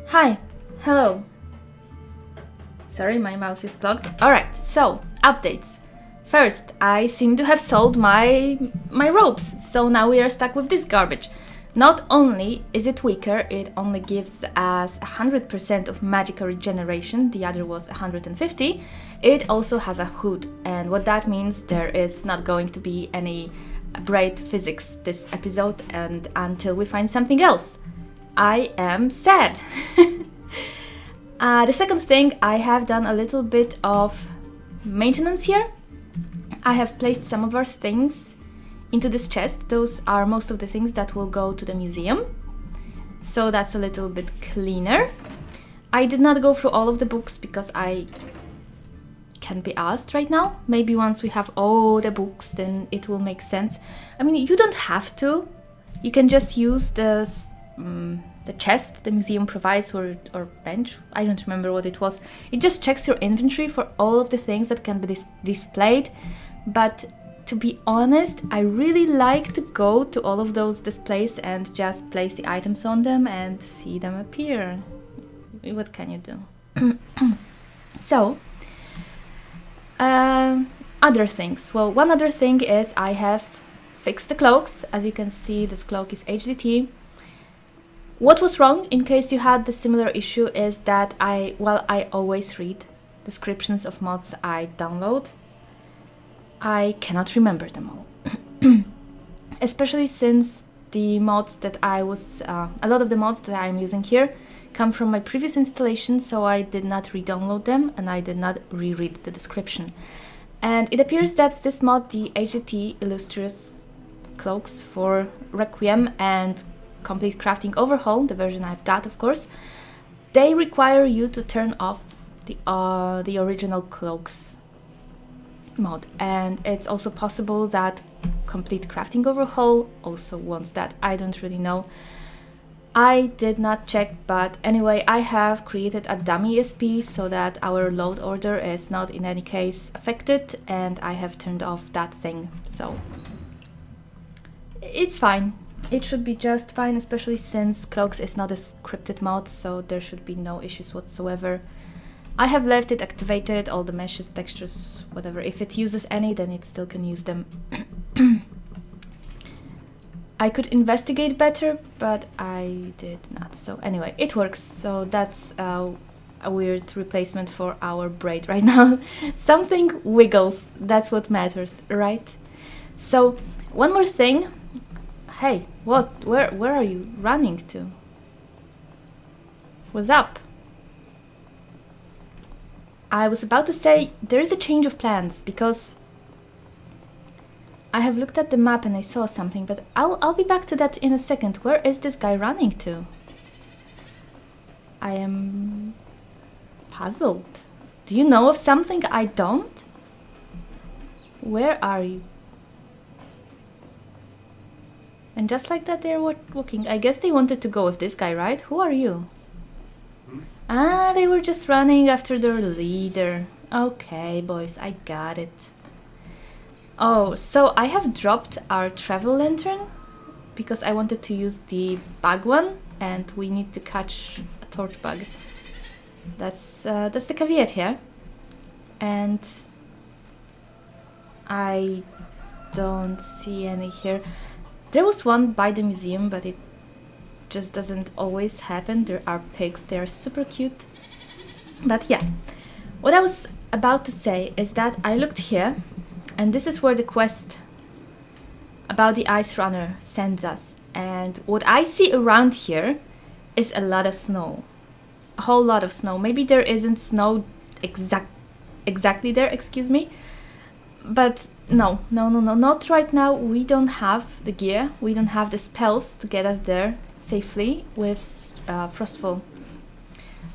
Hi, hello. Sorry, my mouse is clogged. Alright, so, updates. First, I seem to have sold my ropes, so now we are stuck with this garbage. Not only is it weaker, it only gives us 100% of magical regeneration, the other was 150, it also has a hood, and what that means, there is not going to be any braid physics this episode, and until we find something else. I am sad. The second thing, I have done a little bit of maintenance here. I have placed some of our things into this chest. Those are most of the things that will go to the museum. So that's a little bit cleaner. I did not go through all of the books because I can't be asked right now. Maybe once we have all the books, then it will make sense. I mean, you don't have to. You can just use the chest the museum provides or bench. I don't remember what it was. It just checks your inventory for all of the things that can be displayed. But to be honest, I really like to go to all of those displays and just place the items on them and see them appear. What can you do? So, other things. Well, one other thing is I have fixed the cloaks. As you can see, this cloak is HDT. What was wrong, in case you had the similar issue, is that I always read descriptions of mods I download. I cannot remember them all. Especially since the mods that a lot of the mods that I'm using here come from my previous installation, so I did not re-download them and I did not reread the description. And it appears that this mod, the HDT Illustrious Cloaks for Requiem and Complete Crafting Overhaul, the version I've got, of course, they require you to turn off the original cloaks mod, and it's also possible that Complete Crafting Overhaul also wants that. I don't really know. I did not check, but anyway, I have created a dummy ESP so that our load order is not in any case affected, and I have turned off that thing, so it's fine. It should be just fine, especially since Cloaks is not a scripted mod, so there should be no issues whatsoever. I have left it activated, all the meshes, textures, whatever. If it uses any, then it still can use them. I could investigate better, but I did not. So anyway, it works. So that's a weird replacement for our braid right now. Something wiggles, that's what matters, right? So one more thing. Hey, what? Where are you running to? What's up? I was about to say there is a change of plans because I have looked at the map and I saw something, but I'll be back to that in a second. Where is this guy running to? I am puzzled. Do you know of something I don't? Where are you? And just like that, they're walking. I guess they wanted to go with this guy, right? Who are you? Ah, they were just running after their leader. Okay, boys, I got it. Oh, so I have dropped our travel lantern because I wanted to use the bug one, and we need to catch a torch bug. That's the caveat here. And I don't see any here. There was one by the museum, but it just doesn't always happen. There are pigs, they are super cute. But yeah, what I was about to say is that I looked here, and this is where the quest about the Ice Runner sends us. And what I see around here is a lot of snow. A whole lot of snow. Maybe there isn't snow exactly there, excuse me. But no, not right now. We don't have the gear, we don't have the spells to get us there safely with Frostfall.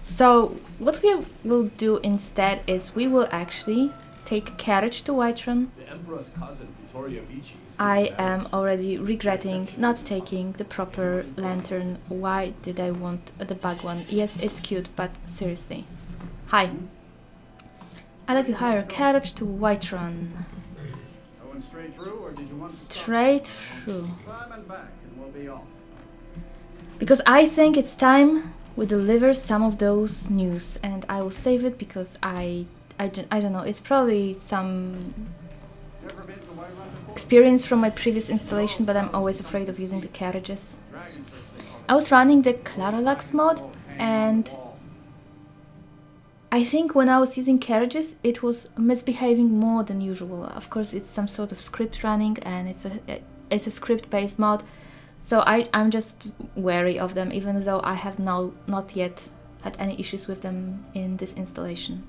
So what we will do instead is we will actually take a carriage to Whiterun. The Emperor's cousin, Vittoria Vici, I am already regretting not taking the proper lantern. Why did I want the bug one? Yes, it's cute, but seriously. Hi. I'd like to hire a carriage to Whiterun. I went straight through, or did you want to Straight through. climb and back, and we'll be off. Because I think it's time we deliver some of those news, and I will save it because I don't know, it's probably some Never been to White Run before? experience from my previous installation, but I'm always afraid of using the carriages. Dragonsreach, they call it. I was running the Claralax mod, and I think when I was using carriages, it was misbehaving more than usual. Of course, it's some sort of script running, and it's a script-based mod, so I'm just wary of them, even though I have not yet had any issues with them in this installation.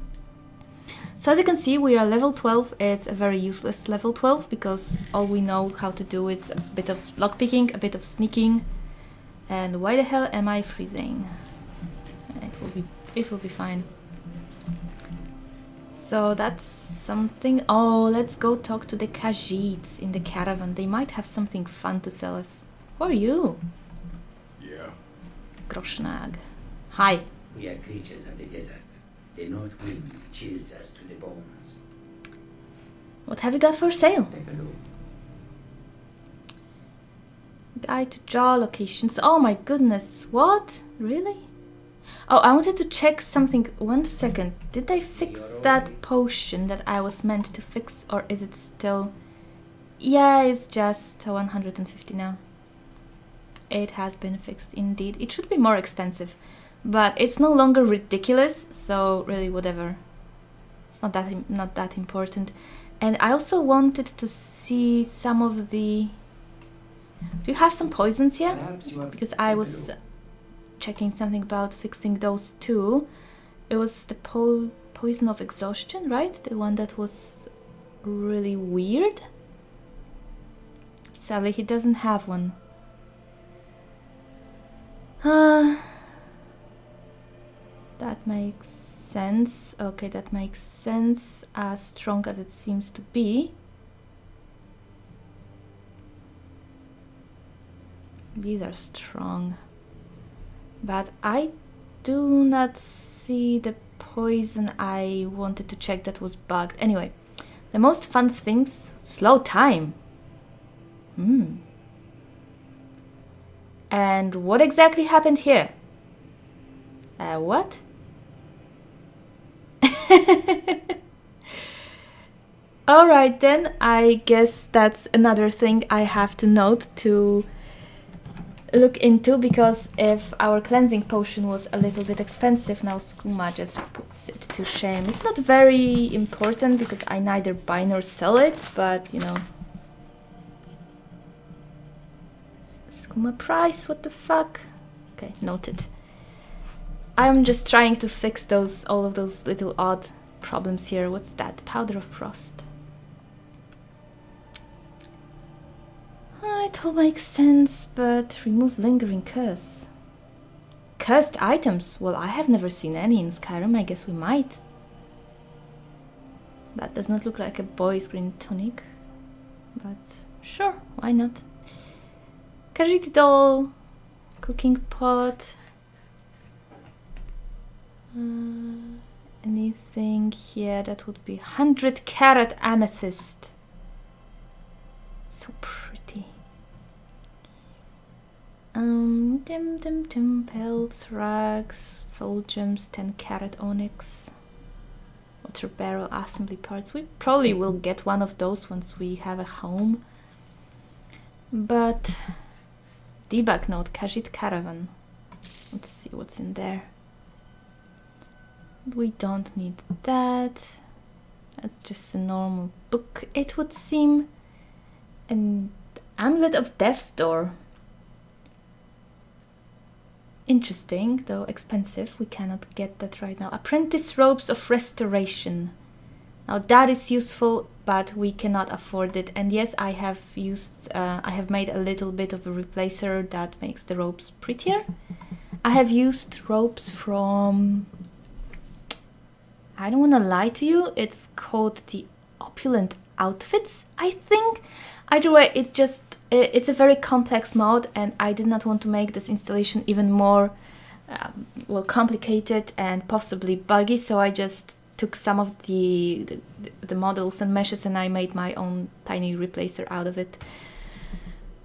So as you can see, we are level 12. It's a very useless level 12 because all we know how to do is a bit of lockpicking, a bit of sneaking, and why the hell am I freezing? It will be fine. So that's something. Oh, let's go talk to the Khajiits in the caravan. They might have something fun to sell us. Who are you? Yeah. Groshnag. Hi. We are creatures of the desert. The north wind chills us to the bones. What have you got for sale? Take a look. Guide to Jarl locations. Oh my goodness. What? Really? Oh, I wanted to check something. 1 second. Did I fix that potion that I was meant to fix, or is it still... Yeah, it's just 150 now. It has been fixed indeed. It should be more expensive, but it's no longer ridiculous, so really whatever. It's not that important. And I also wanted to see some of the... Do you have some poisons yet? Perhaps you are Because I was checking something about fixing those too. It was the poison of exhaustion, right? The one that was really weird. Sadly, he doesn't have one. That makes sense. Okay, that makes sense, as strong as it seems to be. These are strong. But I do not see the poison I wanted to check that was bugged. Anyway, the most fun things... Slow time! And what exactly happened here? What? Alright then, I guess that's another thing I have to note to look into, because if our cleansing potion was a little bit expensive, now Skooma just puts it to shame. It's not very important because I neither buy nor sell it, but you know. Skooma price, what the fuck? Okay, noted. I'm just trying to fix all of those little odd problems here. What's that? Powder of frost. It all makes sense, but remove lingering curse. Cursed items? Well, I have never seen any in Skyrim. I guess we might. That does not look like a boy's green tunic, but sure, why not? Khajiit doll, cooking pot. Anything here that would be 100 carat amethyst. So pretty. Dim pelts, rugs, soul gems, 10 carat onyx, water barrel assembly parts. We probably will get one of those once we have a home. But debug note, Khajiit caravan. Let's see what's in there. We don't need that. That's just a normal book, it would seem. An amulet of death's door. Interesting, though expensive. We cannot get that right now. Apprentice robes of restoration. Now that is useful, but we cannot afford it. And yes, I have made a little bit of a replacer that makes the robes prettier. I have used robes from... I don't want to lie to you. It's called the Opulent Outfits, I think. Either way, it's a very complex mod, and I did not want to make this installation even more complicated and possibly buggy, so I just took some of the models and meshes and I made my own tiny replacer out of it.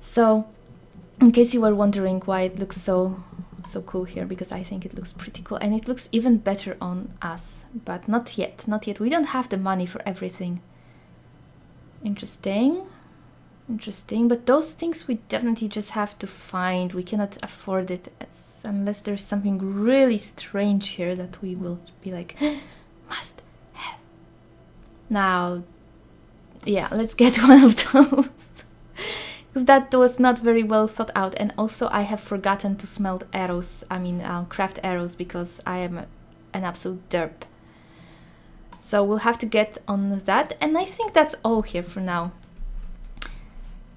So, in case you were wondering why it looks so so cool here because I think it looks pretty cool and it looks even better on us, but not yet, not yet. We don't have the money for everything. Interesting, interesting, but those things we definitely just have to find. We cannot afford it unless there's something really strange here that we will be like, must have. Now, yeah, let's get one of those. Because that was not very well thought out, and also I have forgotten to smelt arrows, craft arrows, because I am an absolute derp. So we'll have to get on that, and I think that's all here for now.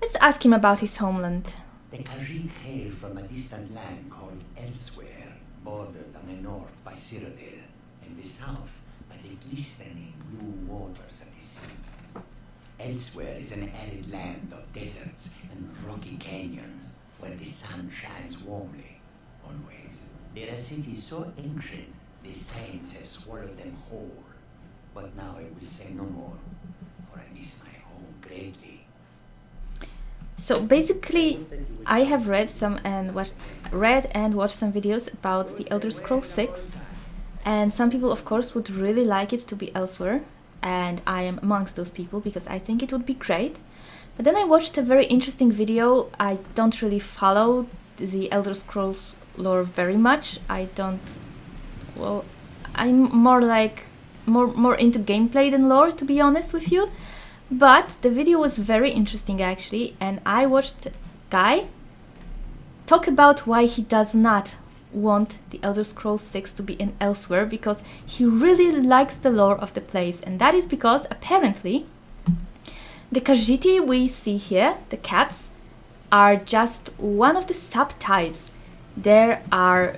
Let's ask him about his homeland. The Khajiit hail from a distant land called Elsewhere, bordered on the north by Cyrodiil, and the south by the glistening blue waters of the sea. Elsewhere is an arid land of deserts and rocky canyons where the sun shines warmly, always. They're a city so ancient, the saints have swallowed them whole. But now I will say no more, for I miss my home greatly. So basically, I have read and watched some videos about the Elder Scrolls 6, and some people, of course, would really like it to be elsewhere. And I am amongst those people because I think it would be great. But then I watched a very interesting video. I don't really follow the Elder Scrolls lore very much. I'm more into gameplay than lore, to be honest with you. But the video was very interesting actually, and I watched a guy talk about why he does not want the Elder Scrolls 6 to be in Elsewhere, because he really likes the lore of the place, and that is because apparently the Khajiit we see here, the cats, are just one of the subtypes. There are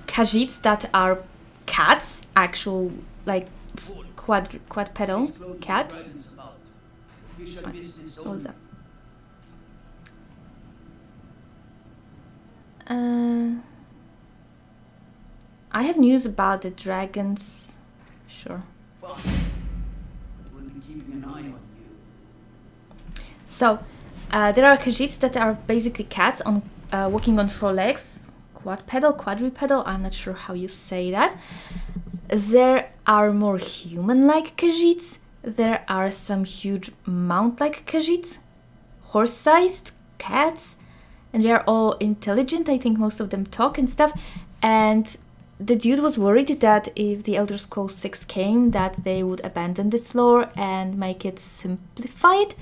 Khajiits that are cats, actual like quadrupedal cats. What's up? I have news about the dragons. Sure. We'll be keeping an eye on you. So, there are Khajiits that are basically cats on walking on 4 legs. Quadrupedal, I'm not sure how you say that. There are more human-like Khajiits. There are some huge mount-like Khajiits. Horse-sized cats. And they are all intelligent. I think most of them talk and stuff. And the dude was worried that if the Elder Scrolls 6 came, that they would abandon this lore and make it simplified.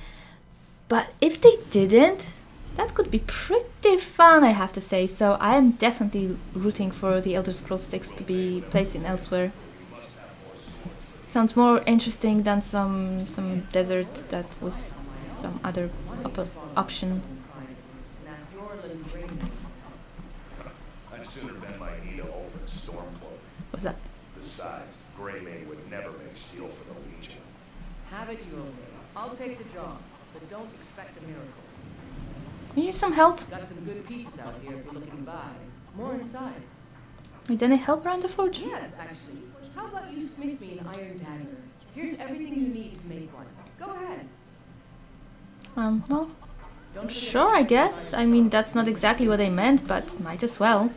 But if they didn't, that could be pretty fun, I have to say. So I am definitely rooting for the Elder Scrolls 6 to be placed in Elsewhere. Sounds more interesting than some desert that was some other option. I'd sooner bend my knee to Ulfrin's Stormcloak. What's up? Besides, Greymane would never make steel for the Legion. Have it your way. I'll take the job, but don't expect a miracle. You need some help? Got some good pieces out here if you're looking to buy. More inside. Need any help around the forge? Yes, actually. How about you smith me an iron dagger? Here's everything you need to make one. Go ahead. Well, sure, I guess. I mean, that's not exactly what I meant, but might as well.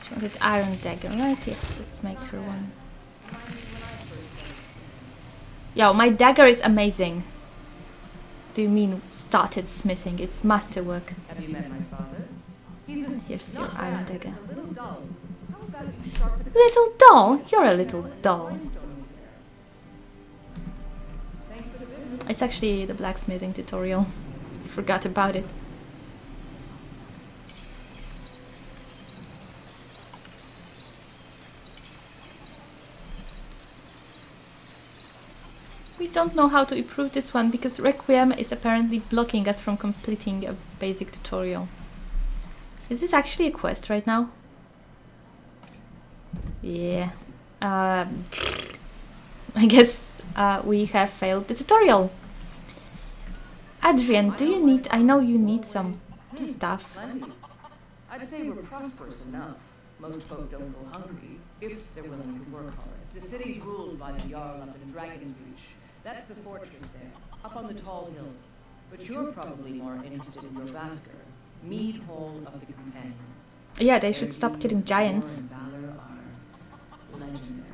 She wanted iron dagger, right? Yes, let's make her one. Yo, my dagger is amazing. Do you mean started smithing? It's masterwork. Have you met my father? He's Here's your iron dagger. a little dull. How about you sharpen it? Little doll? You're a little doll. Thanks for the business. It's actually the blacksmithing tutorial. Forgot about it. We don't know how to improve this one because Requiem is apparently blocking us from completing a basic tutorial. Is this actually a quest right now? Yeah. I guess we have failed the tutorial. Adrian, do you need... I know you need some stuff. Plenty. I'd say we're prosperous enough. Most folk don't go hungry, if they're willing to work hard. The city's ruled by the Jarl up in Dragonsreach. That's the fortress there, up on the tall hill. But you're probably more interested in Rovasker, mead hall of the companions. Yeah, they should Their stop deeds killing of war giants. and valor are legendary.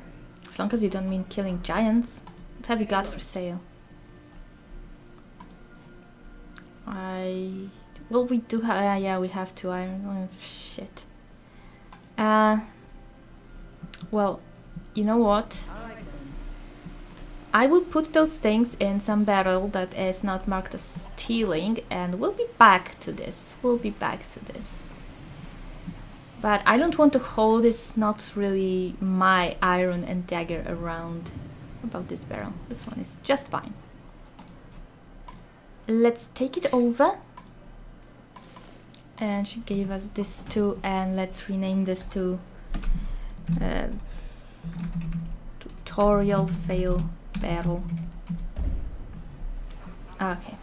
As long as you don't mean killing giants. What have you got for sale? Well, we do have... yeah, we have 2 iron. Oh, shit. Well, you know what? All right then. I will put those things in some barrel that is not marked as stealing, and we'll be back to this. But I don't want to hold this, not really my iron and dagger around about this barrel. This one is just fine. Let's take it over. And she gave us this too, and let's rename this to tutorial fail barrel. Okay.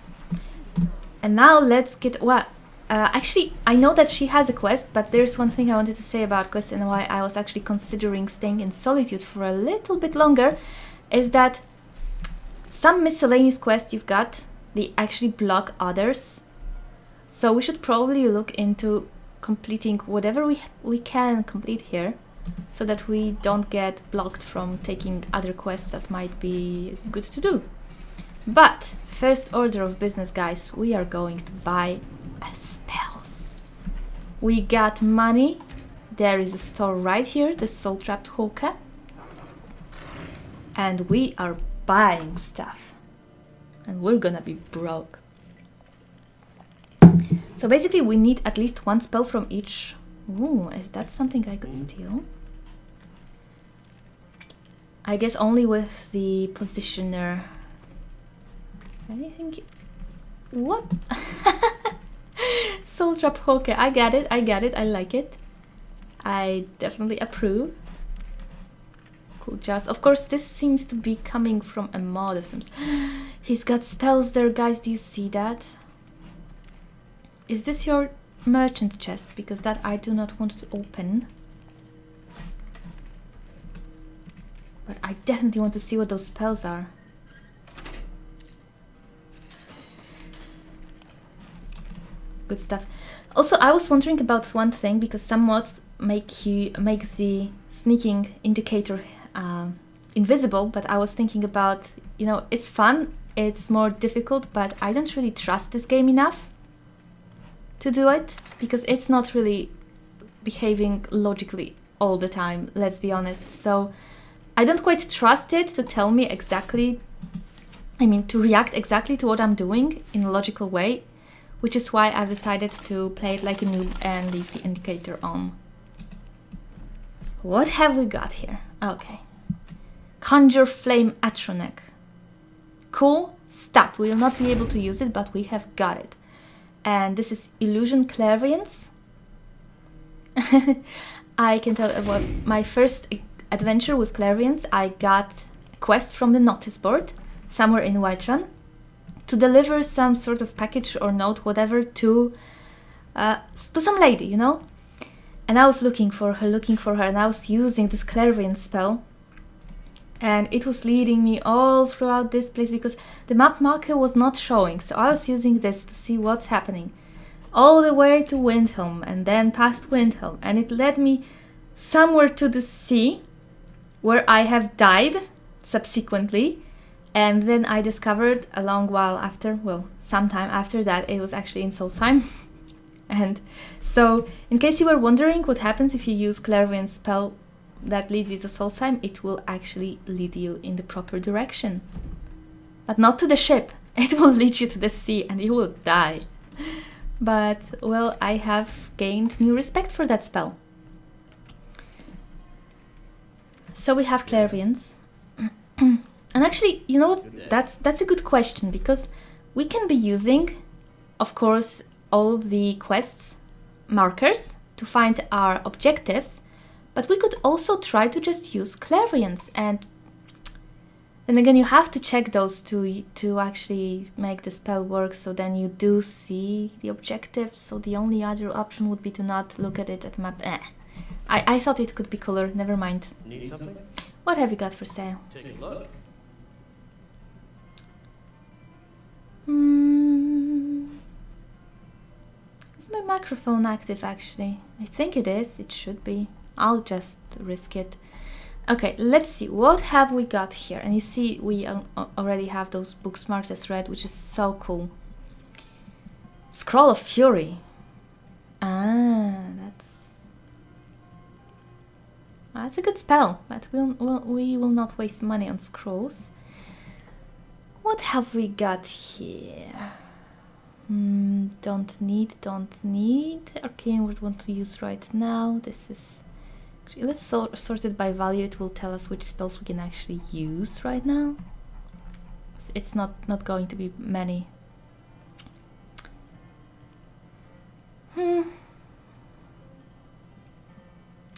And now let's get... well, actually, I know that she has a quest, but there's one thing I wanted to say about quest and why I was actually considering staying in Solitude for a little bit longer, is that some miscellaneous quests you've got, they actually block others. So we should probably look into completing whatever we can complete here, so that we don't get blocked from taking other quests that might be good to do. But first order of business, guys, we are going to buy spells. We got money. There is a store right here, the Soul Trapped Hoka. And we are buying stuff. And we're gonna be broke. So basically we need at least 1 spell from each. Ooh, is that something I could steal? I guess only with the positioner. I think... what? Soul Trap Hoka. I get it, I like it. I definitely approve. Cool, just of course this seems to be coming from a mod of some... He's got spells there, guys, do you see that? Is this your merchant chest? Because that I do not want to open. But I definitely want to see what those spells are. Good stuff. Also, I was wondering about one thing, because some mods make the sneaking indicator invisible, but I was thinking about, you know, it's fun, it's more difficult, but I don't really trust this game enough to do it, because it's not really behaving logically all the time, let's be honest. So I don't quite trust it to tell me exactly, I mean, to react exactly to what I'm doing in a logical way, which is why I've decided to play it like a noob and leave the indicator on. What have we got here? Okay. Conjure Flame Atronek. Cool stuff. We will not be able to use it, but we have got it. And this is Illusion Clairvoyance. I can tell about my first adventure with Clairvoyance. I got a quest from the notice board somewhere in Whiterun to deliver some sort of package or note, whatever, to some lady, you know? And I was looking for her, and I was using this Clairvoyance spell. And it was leading me all throughout this place because the map marker was not showing. So I was using this to see what's happening. All the way to Windhelm and then past Windhelm. And it led me somewhere to the sea where I have died subsequently. And then I discovered a long while after, well, sometime after that, it was actually in Solstheim. And so, in case you were wondering what happens if you use Clairvoyance spell that leads you to Solstheim, it will actually lead you in the proper direction. But not to the ship. It will lead you to the sea and you will die. But, well, I have gained new respect for that spell. So we have Clairvoyance. And actually, you know what? That's a good question, because we can be using, of course, all the quests markers to find our objectives, but we could also try to just use Clairvoyance. And then again, you have to check those to actually make the spell work, so then you do see the objectives. So the only other option would be to not look at it at map. I thought it could be cooler, never mind. Need something? What have you got for sale? Take a look. microphone active actually? I think it is. It should be. I'll just risk it. Okay, let's see. What have we got here? And you see we already have those books marked as read, which is so cool. Scroll of Fury. Ah, that's a good spell, but we will not waste money on scrolls. What have we got here? Don't need. Arcane would want to use right now. This is... Actually, let's sort it by value. It will tell us which spells we can actually use right now. It's not going to be many. I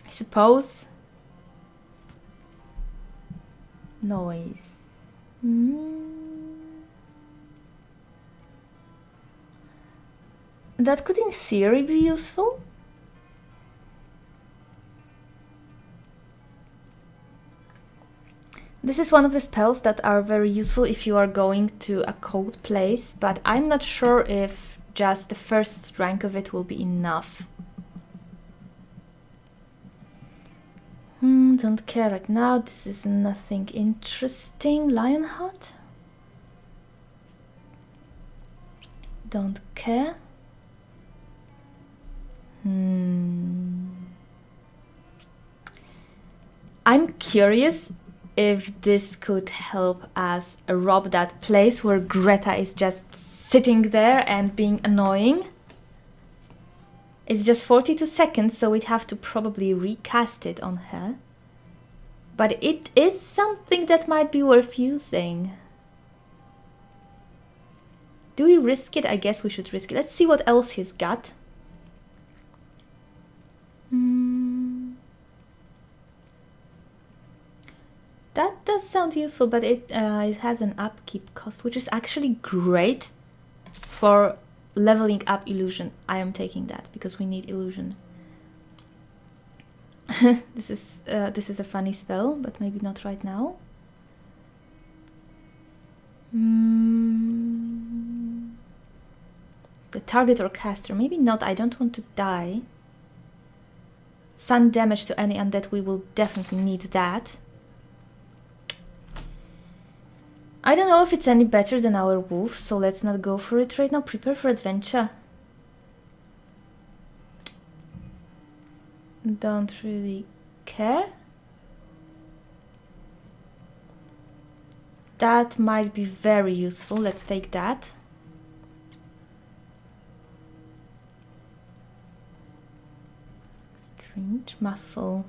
suppose. Noise. That could in theory be useful. This is one of the spells that are very useful if you are going to a cold place, but I'm not sure if just the first rank of it will be enough. Don't care right now. This is nothing interesting. Lionheart? Don't care. I'm curious if this could help us rob that place where Greta is just sitting there and being annoying. It's just 42 seconds, so we'd have to probably recast it on her. But it is something that might be worth using. Do we risk it? I guess we should risk it. Let's see what else he's got. That does sound useful, but it has an upkeep cost, which is actually great for leveling up illusion. I am taking that because we need illusion. This is a funny spell, but maybe not right now. The target or caster, maybe not. I don't want to die. Sun damage to any undead, we will definitely need that. I don't know if it's any better than our wolves, so let's not go for it right now. Prepare for adventure. Don't really care. That might be very useful. Let's take that. Strange muffle.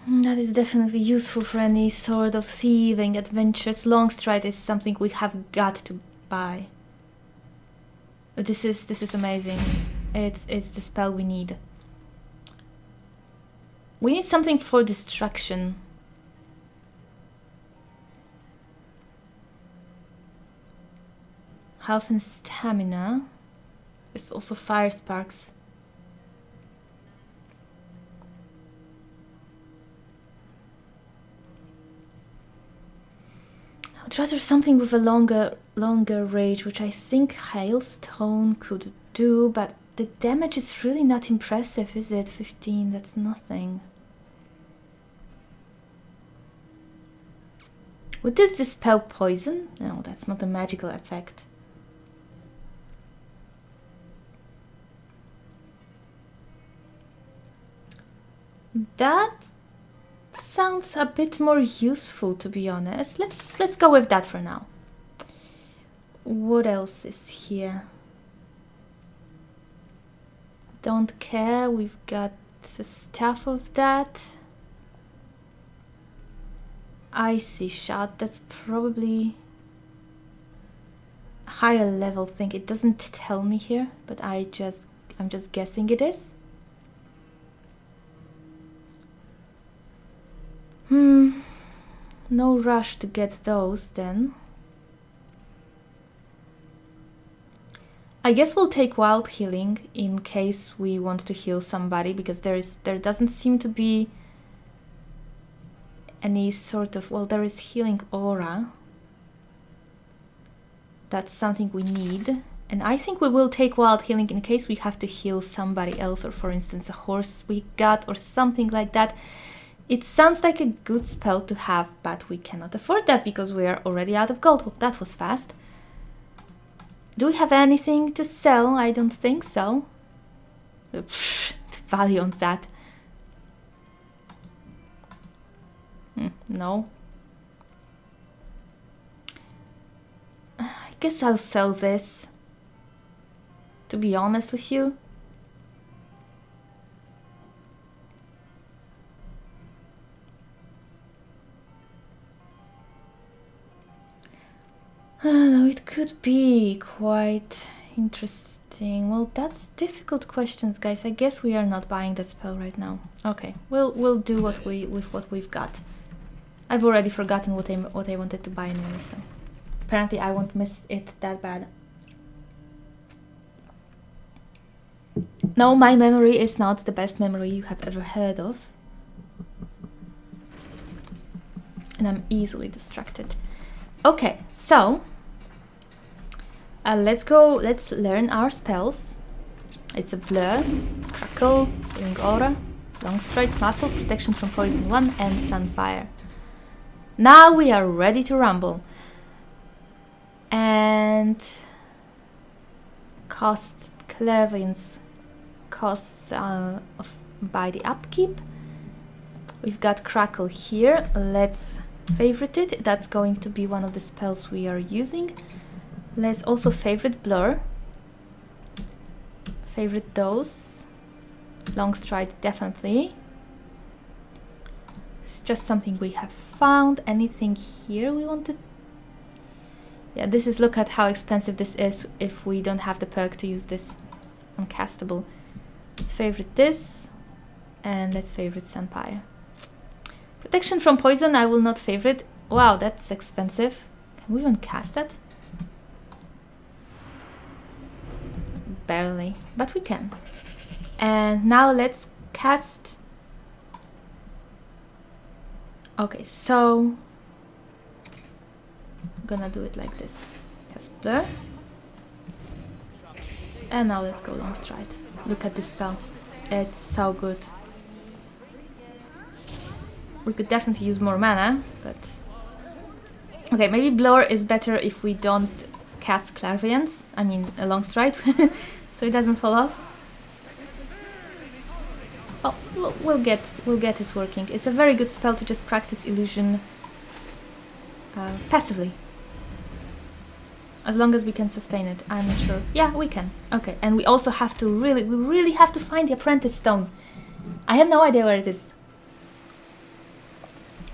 That is definitely useful for any sort of thieving adventures. Long stride is something we have got to buy. This is amazing. It's the spell we need. We need something for destruction. Health and stamina. There's also fire sparks. I would rather something with a longer range, which I think Hailstone could do, but the damage is really not impressive, is it? 15, that's nothing. Would this dispel poison? No, that's not a magical effect. That sounds a bit more useful, to be honest. Let's go with that for now. What else is here? Don't care. We've got the stuff of that. Icy shot. That's probably a higher level thing. It doesn't tell me here, but I'm just guessing it is. No rush to get those then. I guess we'll take wild healing in case we want to heal somebody, because there doesn't seem to be any sort of, well, there is healing aura. That's something we need. And I think we will take wild healing in case we have to heal somebody else, or for instance a horse we got or something like that. It sounds like a good spell to have, but we cannot afford that because we are already out of gold. Well, that was fast. Do we have anything to sell? I don't think so. Pfft, the value on that. No. I guess I'll sell this, to be honest with you. No, it could be quite interesting. Well, that's difficult questions, guys. I guess we are not buying that spell right now. Okay, we'll do what we've got. I've already forgotten what I wanted to buy anyway, so apparently I won't miss it that bad. No, my memory is not the best memory you have ever heard of. And I'm easily distracted. Okay, so let's learn our spells. It's a blur, crackle, healing aura, long strike, muscle, protection from poison 1, and sunfire. Now we are ready to rumble. And cost clairvoyance costs by the upkeep. We've got crackle here. Let's favorite it. That's going to be one of the spells we are using. Let's also favorite blur. Favorite those. Long stride definitely. It's just something we have found. Anything here we wanted? Yeah, this is, look at how expensive this is if we don't have the perk to use this. It's uncastable. Let's favorite this. And let's favorite Sunfire. Protection from poison I will not favorite. Wow, that's expensive. Can we even cast that? Barely, but we can. And now let's cast. Okay, so I'm gonna do it like this. Cast blur. And now let's go long stride. Look at this spell. It's so good. We could definitely use more mana, but okay, maybe blur is better if we don't cast clairvoyance. I mean, a long stride, so it doesn't fall off. Oh, we'll get it working. It's a very good spell to just practice illusion passively, as long as we can sustain it. I'm not sure. Yeah, we can. Okay, and we also have to we really have to find the apprentice stone. I have no idea where it is.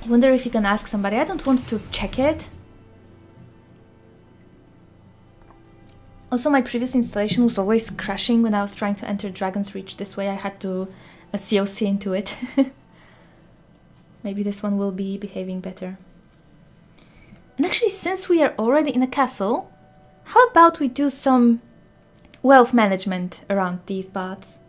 I wonder if you can ask somebody. I don't want to check it. Also, my previous installation was always crashing when I was trying to enter Dragonsreach. This way I had to COC into it. Maybe this one will be behaving better. And actually, since we are already in a castle, how about we do some wealth management around these parts?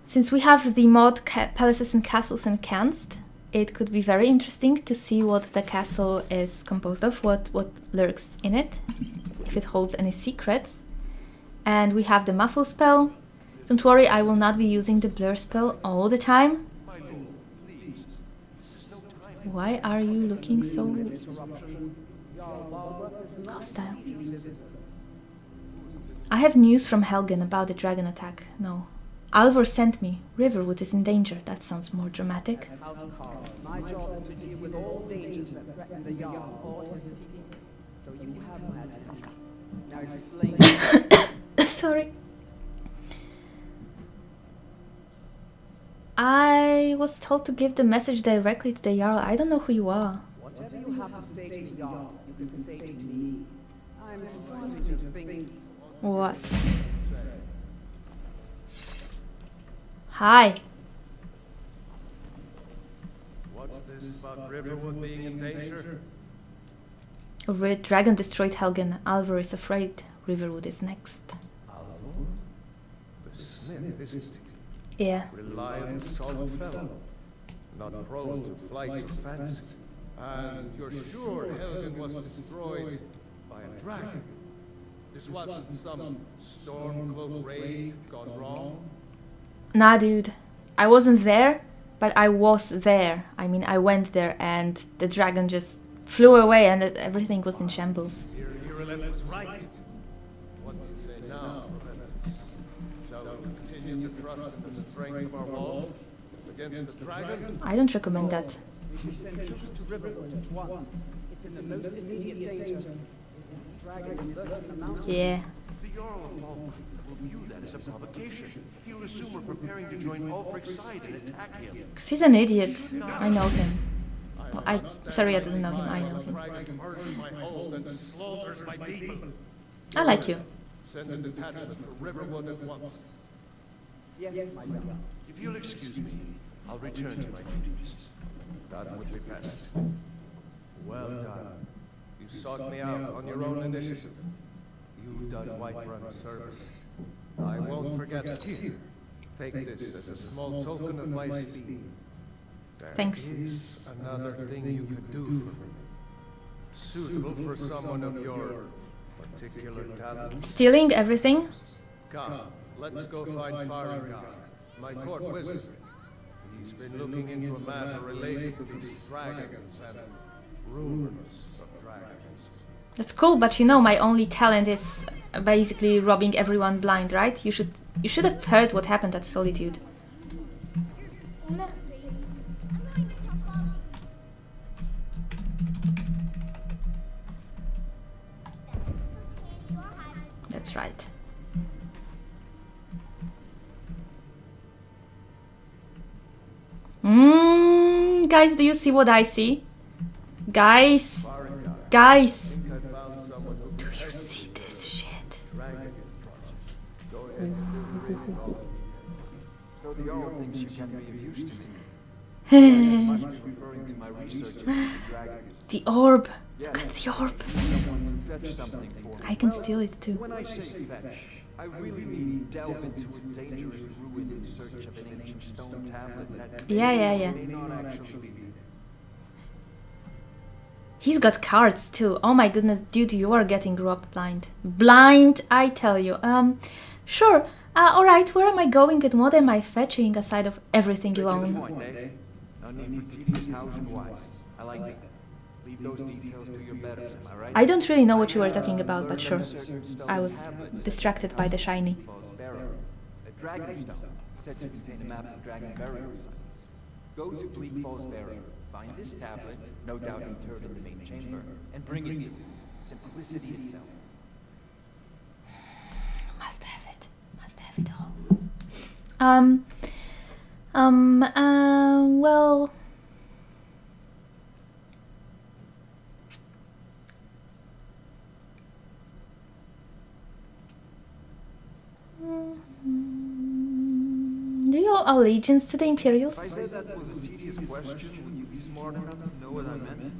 Since we have the mod Palaces and Castles enhanced, it could be very interesting to see what the castle is composed of, what lurks in it, if it holds any secrets. And we have the Muffle spell. Don't worry, I will not be using the Blur spell all the time. Why are you looking so hostile? I have news from Helgen about the dragon attack. No. Alvor sent me. Riverwood is in danger. That sounds more dramatic. My job is to deal with all dangers that threaten the Jarl or his people. So you have my attention. Now explain. Sorry. I was told to give the message directly to the Jarl. I don't know who you are. Whatever you have to say to the Jarl, you can say to me. I'm starting to think. What? Hi. What's this about Riverwood being in danger? A red dragon destroyed Helgen. Alvor is afraid Riverwood is next. Alvor? The smith, isn't Yeah. he? Reliant, solid fellow. Not prone to flights of fancy. And you're sure Helgen was destroyed by a dragon? This wasn't some Stormcloak raid gone wrong? Nah, dude. I wasn't there, but I was there. I mean, I went there and the dragon just flew away and everything was in shambles. Irulet was right. What do you say now, Proventus? Shall we continue to trust in the strength of our walls against the dragon? I don't recommend that. We should send troops to Riverwood at once. It's in the most immediate danger. The dragon is lurking in the mountains. Yeah. The Jarl of Ballin will view that as a provocation. He'll assume we're preparing to join Ulfric's side and attack him. 'Cause he's an idiot. I know him. Well, Surrea doesn't know him, I know him. Dragon murders my hold and slaughters my people. I like you. Send a detachment to Riverwood at once. Yes, my lord. If you'll excuse me, I'll return to my duties. That would be best. Well done. You sought me out on your own initiative. You've done Whiterun service. I won't forget. Here, take this as a small token of my esteem. Thanks. There is another thing you could do for me. Suitable for someone of your particular talent. Stealing everything? Come, let's go find Faringar, my court wizard. He's been looking into a matter related to these dragons and rumors of dragons. That's cool, but you know my only talent is basically robbing everyone blind, right? You should have heard what happened at Solitude. That's right. Guys, do you see what I see? Guys, guys, do you see this shit? So the Jarl thinks you can be of use to me. Must be referring to my research into the dragons. The orb. Yeah, Look at the orb. someone to fetch something for me. I can steal it too. When I say fetch, I really mean delve into a dangerous ruin in search of an ancient stone tablet that Yeah. may not actually be there. He's got cards too. Oh my goodness, dude, you are getting robbed blind. Blind, I tell you. Sure. Alright, where am I going and what am I fetching aside of everything you To the own? point, eh? No need for tedious housing wise. I like that. Leave those details to your betters, am I right? I don't really know what you were talking about, but sure. I was distracted by the shiny. A dragon stone, said to contain a map of dragon burial sites. Go to Bleak Falls Barrier, find this tablet, no doubt interred in the main chamber, and bring it to me. Simplicity itself. Must have it. Must have it all. Well... Do you owe allegiance to the Imperials? If I said that was a tedious question, would you be smart enough to know what I meant?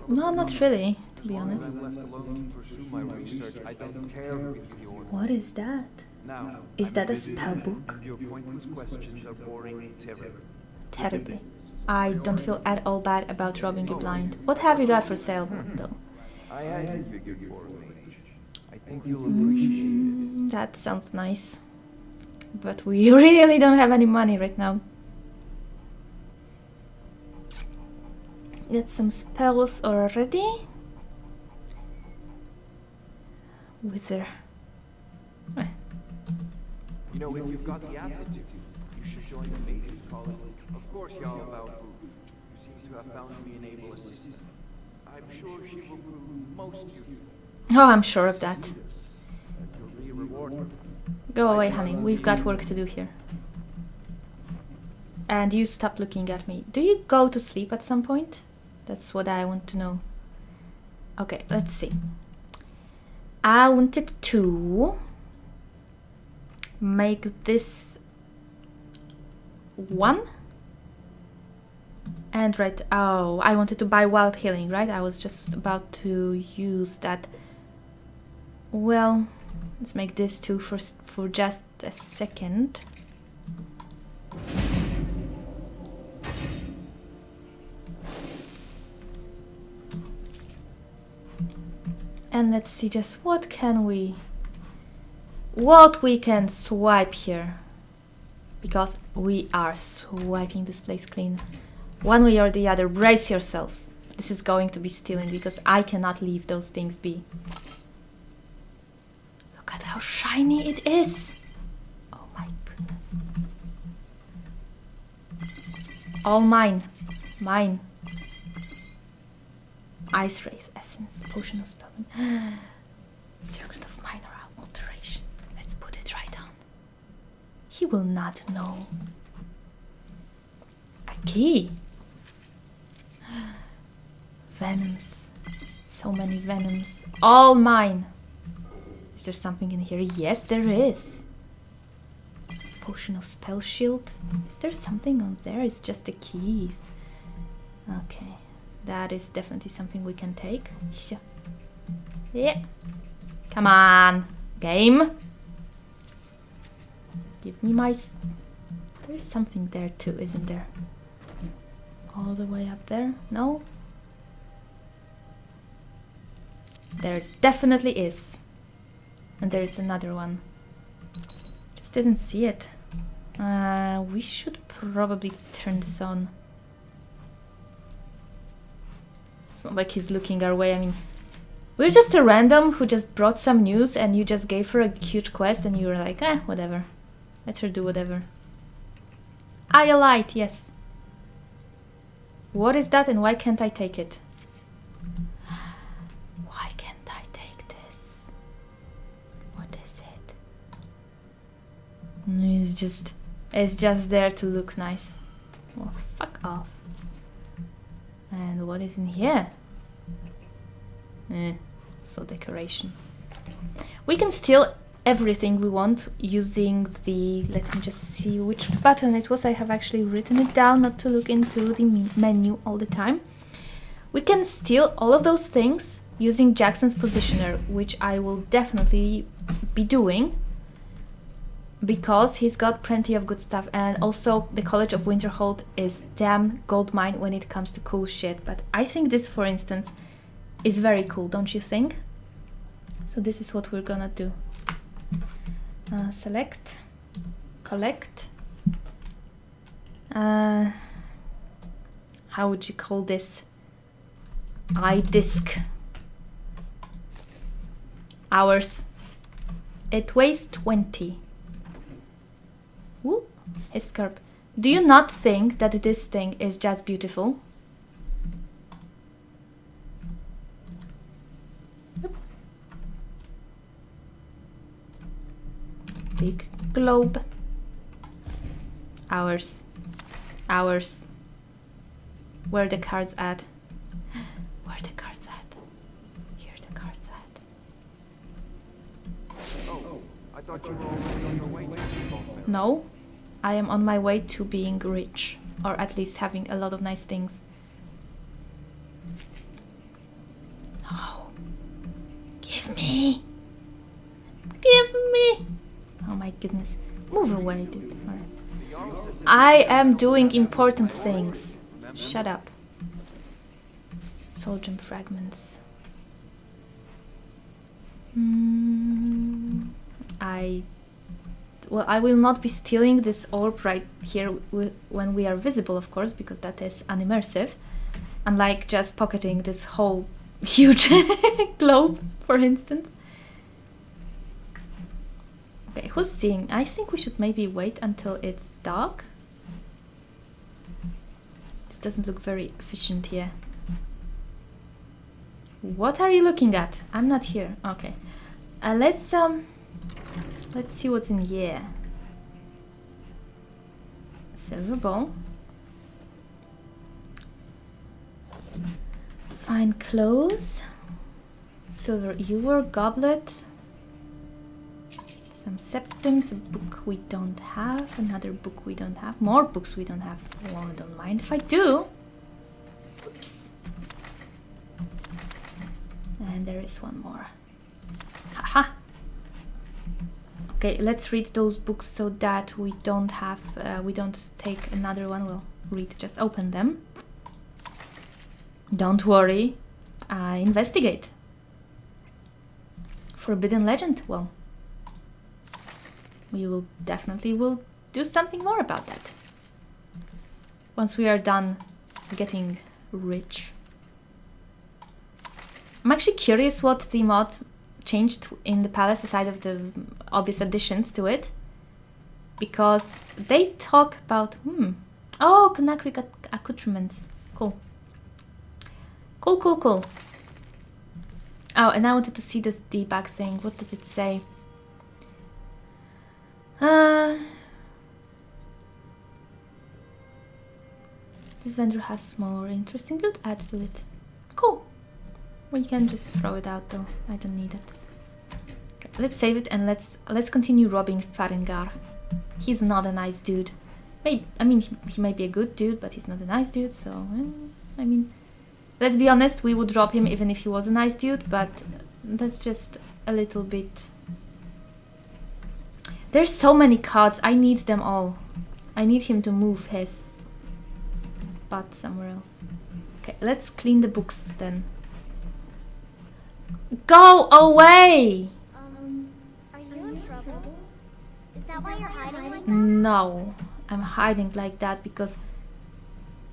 No, not really, to be As long as honest. I'm left alone to pursue my research, I don't care who gives the order. What is that? Now, Is I'm that a busy, spell book? and your pointless questions are boring me terribly. Terribly. I don't feel at all bad about robbing you blind. What have you got for sale, though? I had you figured for a wage. I think you'll appreciate it. That sounds nice. But we really don't have any money right now. Get some spells already. Wither. You know, if you've got the aptitude, you should join the Mages College. Of course, y'all about proof. You seem to have found me an able assistant. I'm sure she will prove most useful. Oh, I'm sure of that. And you'll be rewarded. Go away, honey. We've got work to do here. And you stop looking at me. Do you go to sleep at some point? That's what I want to know. Okay, let's see. I wanted to make this one. And right, oh, I wanted to buy wild healing, right? I was just about to use that. Well, let's make this two for just a second. And let's see just what we can swipe here. Because we are swiping this place clean. One way or the other, brace yourselves. This is going to be stealing because I cannot leave those things be. Look at how shiny it is. Oh my goodness. All mine. Mine. Ice Wraith Essence. Potion of Spelling. Circuit of Minor Alteration. Let's put it right on. He will not know. A key. Venoms. So many venoms. All mine. Is there something in here? Yes, there is. Potion of Spell Shield. Is there something on there? It's just the keys. Okay. That is definitely something we can take. Yeah. Come on. Game. Give me my... There's something there too, isn't there? All the way up there? No? There definitely is. And there is another one. Just didn't see it. We should probably turn this on. It's not like he's looking our way. I mean, we're just a random who just brought some news and you just gave her a huge quest and you were like, whatever. Let her do whatever. Iolite, yes. What is that and why can't I take it? Why can't I take this? What is it? It's just there to look nice. Oh, fuck off. And what is in here? So decoration. We can steal everything we want using the... Let me just see which button it was. I have actually written it down not to look into the menu all the time. We can steal all of those things using Jackson's Positioner, which I will definitely be doing. Because he's got plenty of good stuff, and also the College of Winterhold is damn goldmine when it comes to cool shit. But I think this, for instance, is very cool, don't you think? So this is what we're gonna do. Select, collect. How would you call this? iDisk. Hours. It weighs 20. Ooh, Escarp. Do you not think that this thing is just beautiful? Yep. Big globe. Hours. Hours. Where are the cards at? Where are the cards at? Here are the cards at. Oh, I thought you were already on your way to the No, I am on my way to being rich, or at least having a lot of nice things. No. Give me. Give me. Oh my goodness. Move away, dude. I am doing important things. Shut up. Soul gem fragments. Well, I will not be stealing this orb right here when we are visible, of course, because that is unimmersive. Unlike just pocketing this whole huge globe, for instance. Okay, who's seeing? I think we should maybe wait until it's dark. This doesn't look very efficient here. What are you looking at? I'm not here. Okay. Let's see what's in here. Silver ball. Fine clothes. Silver ewer, goblet. Some septums, a book we don't have, another book we don't have, more books we don't have. Well, I don't mind if I do. Oops. And there is one more. Haha. Okay, let's read those books so that we don't have, we don't take another one. We'll read, just open them. Don't worry, I investigate. Forbidden legend. Well, we will definitely do something more about that once we are done getting rich. I'm actually curious what the mod changed in the palace aside of the obvious additions to it, because they talk about oh, Konakri accoutrements. Cool. Cool. Oh, and I wanted to see this debug thing. What does it say? This vendor has more interesting loot. Add to it. Cool. We can just throw it out though. I don't need it. Okay, let's save it and let's continue robbing Farengar. He's not a nice dude. I mean, he might be a good dude, but he's not a nice dude. So, I mean, let's be honest. We would rob him even if he was a nice dude, but that's just a little bit. There's so many cards. I need them all. I need him to move his butt somewhere else. Okay, let's clean the books then. Go away! Are you in trouble? Is that why you're hiding like that? No, I'm hiding like that because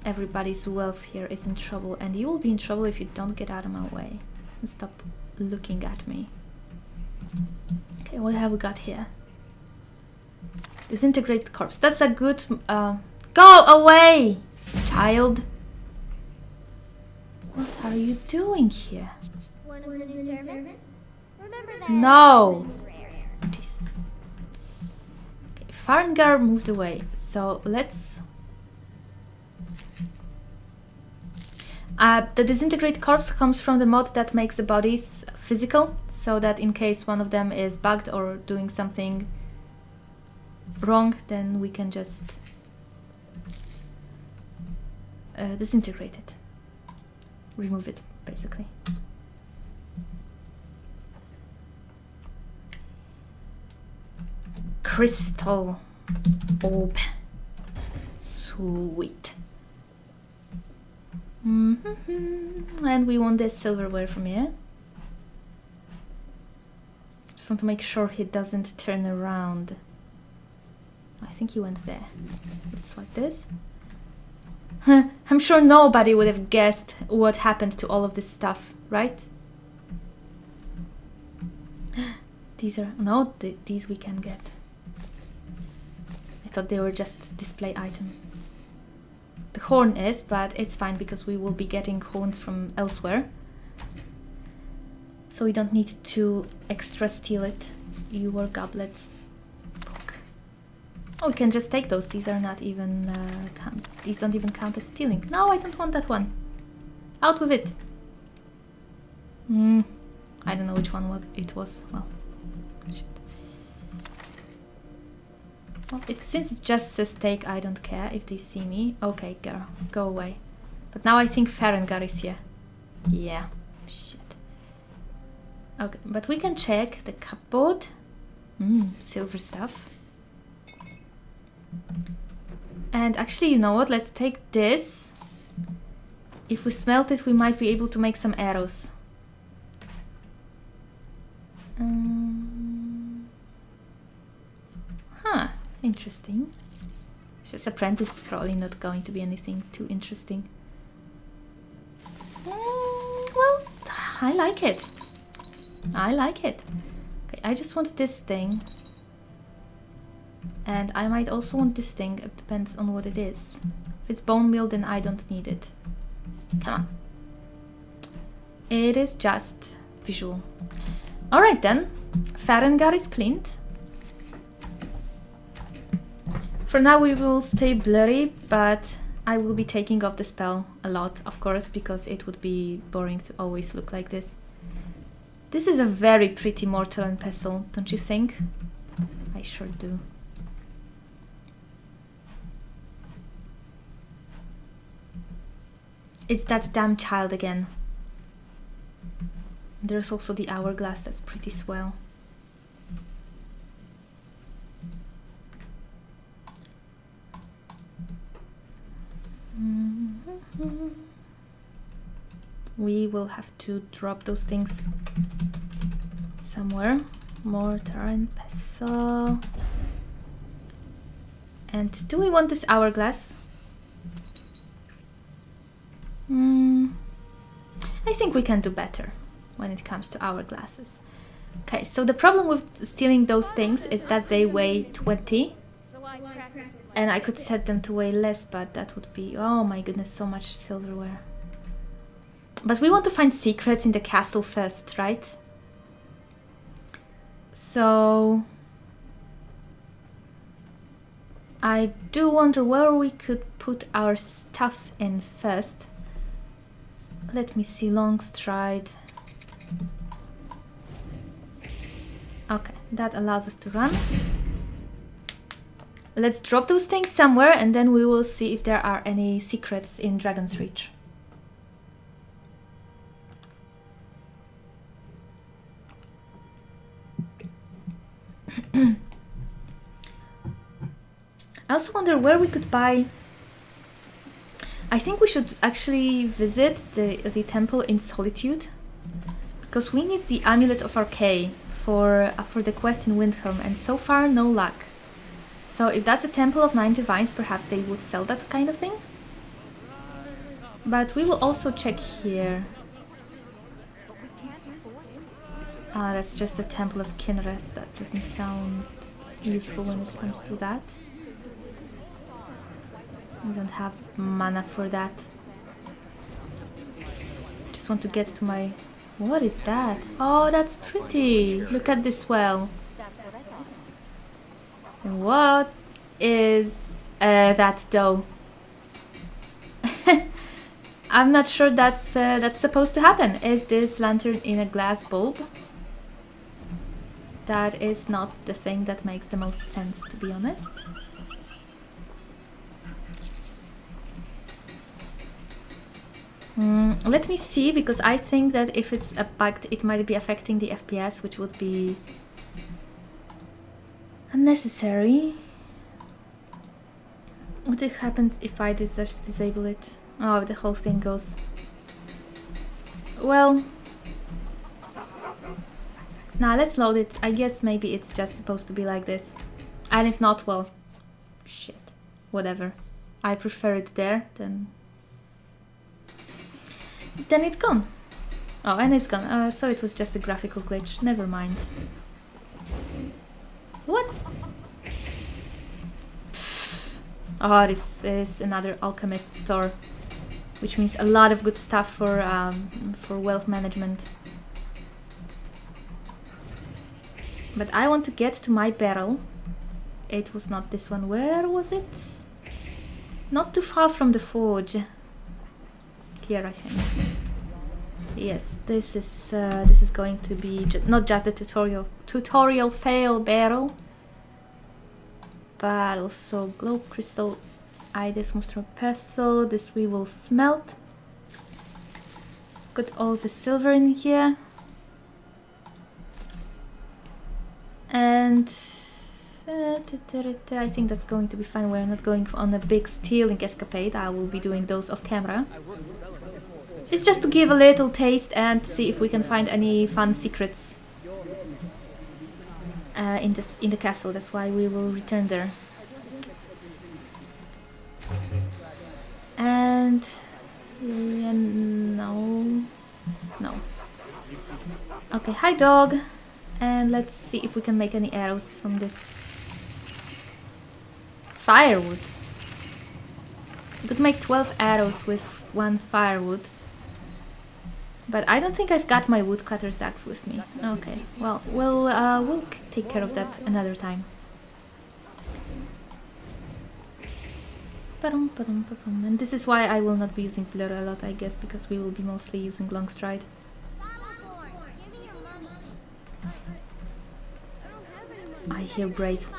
everybody's wealth here is in trouble, and you will be in trouble if you don't get out of my way and stop looking at me. Okay, what have we got here? Disintegrated corpse. That's a good... Go away, child! What are you doing here? One of the new servants? Remember that? No! Jesus. Okay, Farengar moved away, so let's... the disintegrated corpse comes from the mod that makes the bodies physical, so that in case one of them is bugged or doing something wrong, then we can just disintegrate it. Remove it, basically. Crystal orb. Sweet. And we want this silverware from here. Just want to make sure he doesn't turn around. I think he went there. Let's swipe this. I'm sure nobody would have guessed what happened to all of this stuff, right? These are... No, these we can get. I thought they were just display item. The horn is, but it's fine because we will be getting horns from elsewhere. So we don't need to extra steal it. Your goblets. Book. Oh, we can just take those. These are not even... these don't even count as stealing. No, I don't want that one. Out with it. I don't know which one it was. Well, shit. Well, since it just says take, I don't care if they see me. Okay, girl, go away. But now I think Farengar is here. Yeah, shit. Okay, but we can check the cupboard. Silver stuff. And actually, you know what? Let's take this. If we smelt it, we might be able to make some arrows. Huh, interesting. It's just apprentice is probably not going to be anything too interesting. Well, I like it. I like it. Okay, I just want this thing. And I might also want this thing. It depends on what it is. If it's bone meal, then I don't need it. Come on. It is just visual. Alright then. Farengar is cleaned. For now we will stay blurry, but I will be taking off the spell a lot, of course, because it would be boring to always look like this. This is a very pretty mortar and pestle, don't you think? I sure do. It's that damn child again. There's also the hourglass, that's pretty swell. We will have to drop those things somewhere. Mortar and pestle. And do we want this hourglass? I think we can do better when it comes to hourglasses. Okay, so the problem with stealing those things is that they weigh 20. And I could set them to weigh less, but that would be... Oh my goodness, so much silverware. But we want to find secrets in the castle first, right? So... I do wonder where we could put our stuff in first. Let me see, long stride. Okay, that allows us to run. Let's drop those things somewhere and then we will see if there are any secrets in Dragonsreach. I also wonder where we could buy... I think we should actually visit the temple in Solitude, because we need the Amulet of Archay for the quest in Windhelm, and so far no luck. So if that's a Temple of 9 Divines, perhaps they would sell that kind of thing. But we will also check here. Ah, that's just the Temple of Kinrith. That doesn't sound useful when it comes to that. I don't have mana for that. Just want to get to my... What is that? Oh, that's pretty! Look at this well. What is that though? I'm not sure that's supposed to happen. Is this lantern in a glass bulb? That is not the thing that makes the most sense, to be honest. Let me see, because I think that if it's bugged, it might be affecting the FPS, which would be unnecessary. What happens if I just disable it? Oh, the whole thing goes. Well, now let's load it. I guess maybe it's just supposed to be like this. And if not, well, shit. Whatever. I prefer it there than it's gone. Oh, and it's gone. So it was just a graphical glitch. Never mind. What? Oh, this is another alchemist store, which means a lot of good stuff for wealth management. But I want to get to my barrel. It was not this one. Where was it? Not too far from the forge. Here, I think. Yes, this is going to be not just a tutorial fail barrel, but also globe crystal, Ides monster pestle. This we will smelt. It's got all the silver in here, and I think that's going to be fine. We're not going on a big stealing escapade. I will be doing those off camera. It's just to give a little taste and see if we can find any fun secrets in the castle. That's why we will return there. And no. Okay, hi dog. And let's see if we can make any arrows from this firewood. We could make 12 arrows with 1 firewood. But I don't think I've got my woodcutter's axe with me. Okay, well, we'll take care of that another time. And this is why I will not be using blur a lot, I guess, because we will be mostly using long stride. I hear Braith.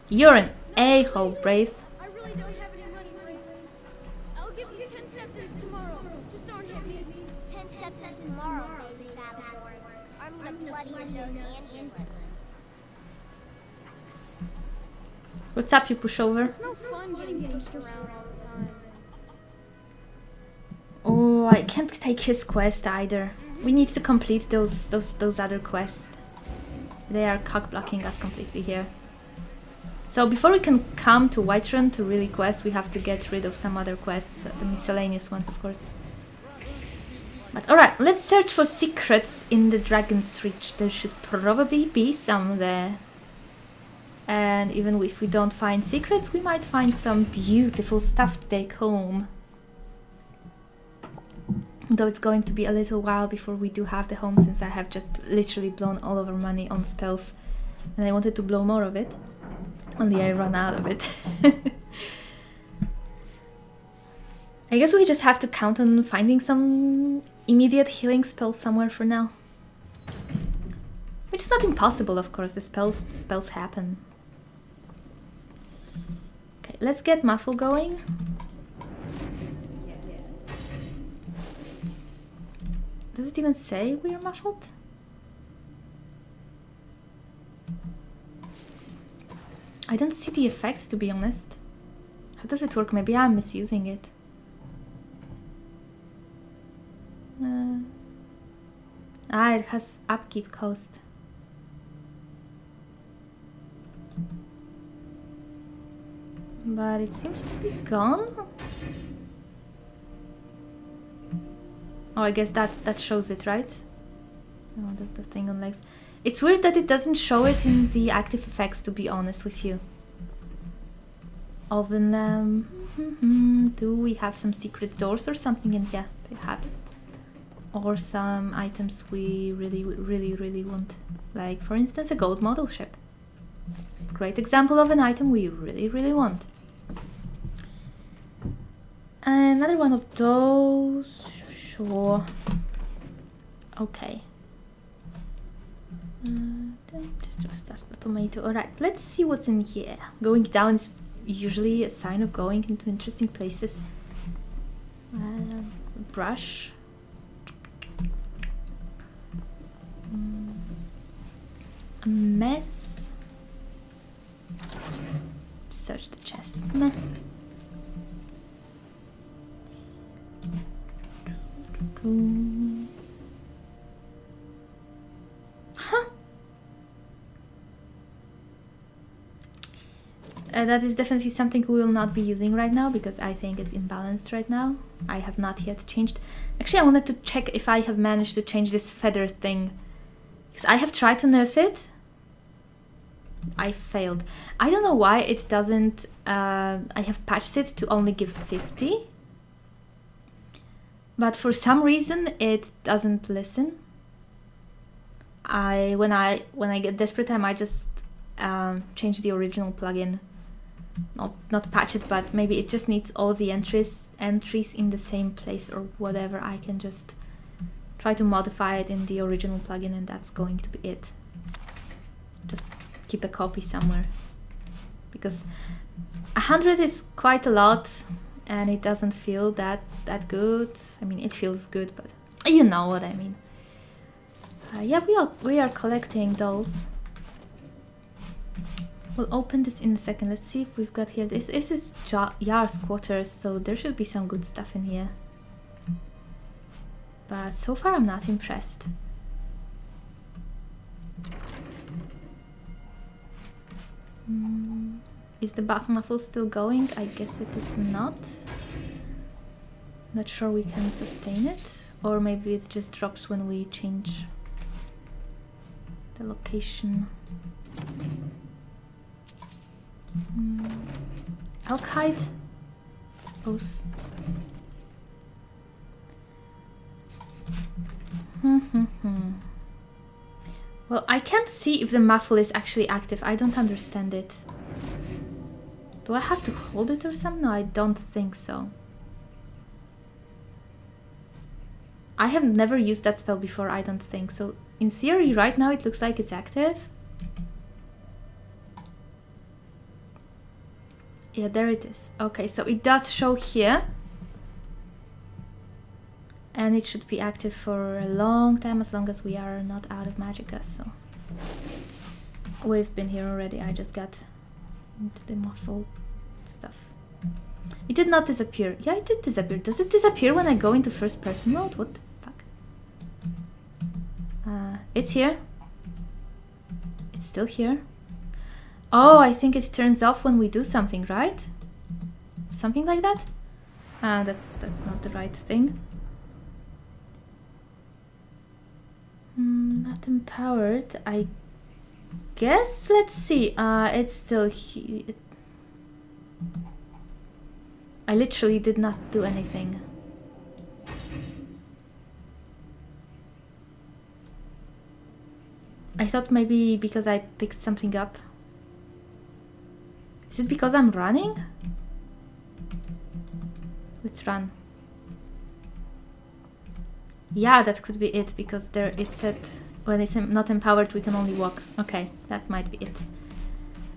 You're an a-hole, Braith. I really don't have any money, Braith. I'll give you 10 septims tomorrow. Just don't hit me. 10 septims tomorrow, baby Battleborn. I'm gonna bloody unknown and England. What's up, you pushover? It's no fun getting pushed around all the time. Oh, I can't take his quest either. We need to complete those other quests. They are cock-blocking us completely here. So before we can come to Whiterun to really quest, we have to get rid of some other quests, the miscellaneous ones, of course. But alright, let's search for secrets in the Dragonsreach. There should probably be some there. And even if we don't find secrets, we might find some beautiful stuff to take home. Though it's going to be a little while before we do have the home, since I have just literally blown all of our money on spells. And I wanted to blow more of it. Only I ran out of it. I guess we just have to count on finding some immediate healing spells somewhere for now. Which is not impossible, of course. The spells happen. Okay, let's get Muffle going. Does it even say we are muffled? I don't see the effects, to be honest. How does it work? Maybe I'm misusing it. It has upkeep cost. But it seems to be gone. Oh, I guess that shows it, right? Oh, the thing on legs. It's weird that it doesn't show it in the active effects, to be honest with you. Oven, do we have some secret doors or something in here, perhaps? Or some items we really want. Like, for instance, a gold model ship. Great example of an item we really want. Another one of those. Sure. Okay. Just the tomato. Alright, let's see what's in here. Going down is usually a sign of going into interesting places. Brush. A mess. Search the chest. Meh. Huh. That is definitely something we will not be using right now because I think it's imbalanced right now. I have not yet changed. Actually, I wanted to check if I have managed to change this feather thing. Because I have tried to nerf it. I failed. I don't know why it doesn't... I have patched it to only give 50. But for some reason it doesn't listen. When I get desperate, I might just change the original plugin. Not patch it, but maybe it just needs all of the entries in the same place or whatever. I can just try to modify it in the original plugin and that's going to be it. Just keep a copy somewhere. Because 100 is quite a lot and it doesn't feel that good. I mean, it feels good, but you know what I mean. Yeah, we are collecting dolls. We'll open this in a second. Let's see if we've got here. This is Jarl's quarters, so there should be some good stuff in here. But so far I'm not impressed. Is the buff muffle still going? I guess it is not. Not sure we can sustain it. Or maybe it just drops when we change the location. Elk hide, I suppose. Well, I can't see if the muffle is actually active. I don't understand it. Do I have to hold it or something? No, I don't think so. I have never used that spell before, I don't think. So, in theory, right now it looks like it's active. Yeah, there it is. Okay, so it does show here. And it should be active for a long time, as long as we are not out of magicka, so... We've been here already, I just got into the muffled stuff. It did not disappear. Yeah, it did disappear. Does it disappear when I go into first person mode? What the fuck? It's here. It's still here. Oh, I think it turns off when we do something, right? Something like that? That's not the right thing. Not empowered. I guess. Let's see. It's still here. I literally did not do anything. I thought maybe because I picked something up. Is it because I'm running? Let's run. Yeah, that could be it, because there it said when it's not empowered we can only walk. Okay, that might be it.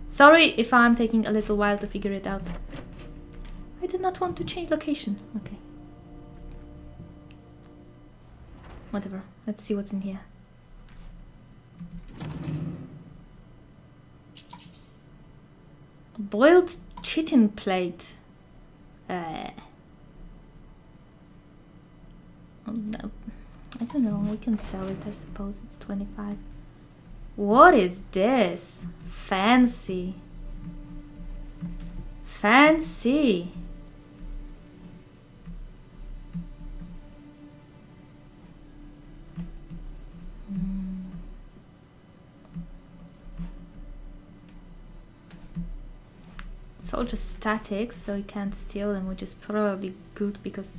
Sorry if I'm taking a little while to figure it out. I did not want to change location. Okay. Whatever. Let's see what's in here. Boiled chitin plate. Oh, no. I don't know. We can sell it, I suppose. It's 25. What is this? Fancy. Fancy. It's all just static, so you can't steal them, which is probably good because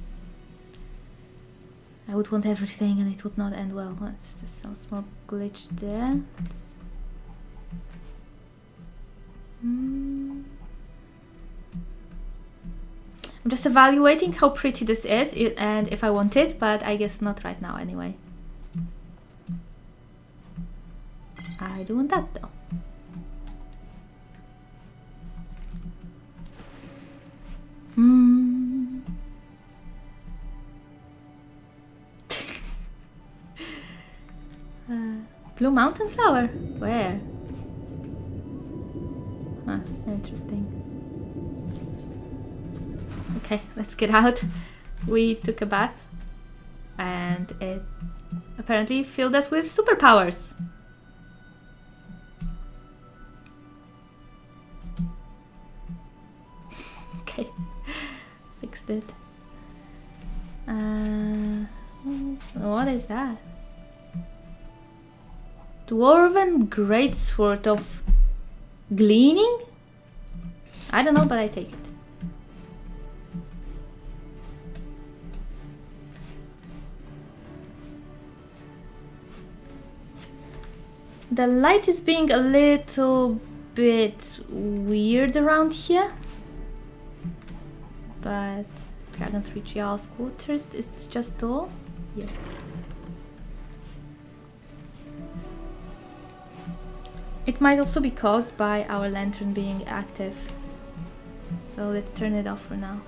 I would want everything and it would not end well. That's just some small glitch there. I'm just evaluating how pretty this is and if I want it, but I guess not right now anyway. I do want that though. Blue mountain flower? Where? Huh, interesting. Okay, let's get out. We took a bath and it apparently filled us with superpowers. Okay, fixed it. What is that? Dwarven greatsword of gleaning? I don't know, but I take it. The light is being a little bit weird around here. But Dragonsreach Jarl's quarters, is this just all? Yes. It might also be caused by our lantern being active. So let's turn it off for now.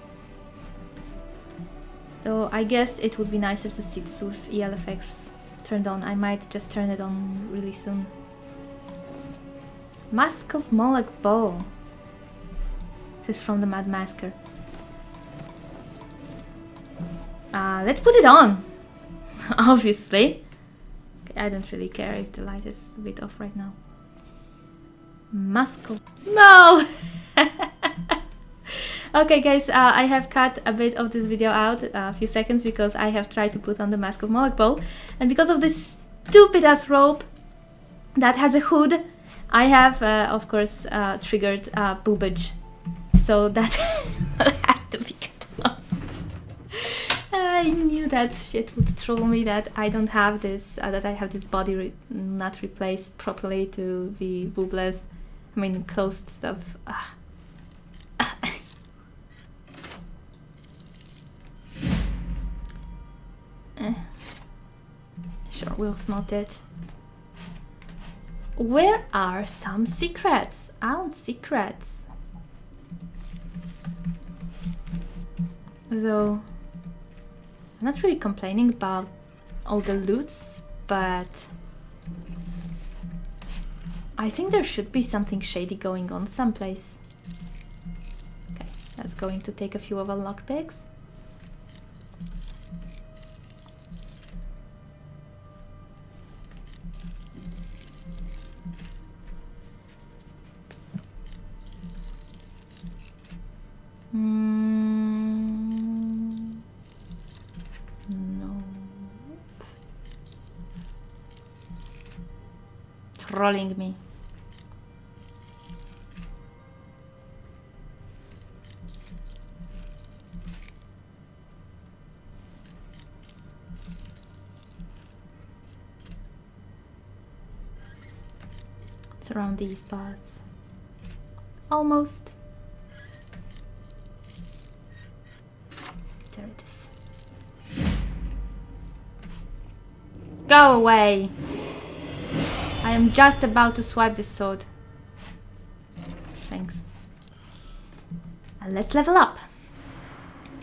Though I guess it would be nicer to see this with ELFX turned on. I might just turn it on really soon. Mask of Moloch Bow. This is from the Mad Masker. Let's put it on. Obviously. Okay, I don't really care if the light is a bit off right now. Mask of... No! Okay guys, I have cut a bit of this video out, a few seconds, because I have tried to put on the Mask of Moloch Bow, and because of this stupid ass robe that has a hood, I have of course triggered boobage, so that had to be cut off. I knew that shit would troll me, that I don't have this, that I have this body not replaced properly to be boobless. I mean, closed stuff. Sure, we'll smelt it. Where are some secrets? I want secrets. Though, I'm not really complaining about all the loots, but I think there should be something shady going on someplace. Okay, that's going to take a few of our lockpicks. trolling me. It's around these spots. Almost. There it is. Go away! I am just about to swipe this sword. Thanks. Let's level up.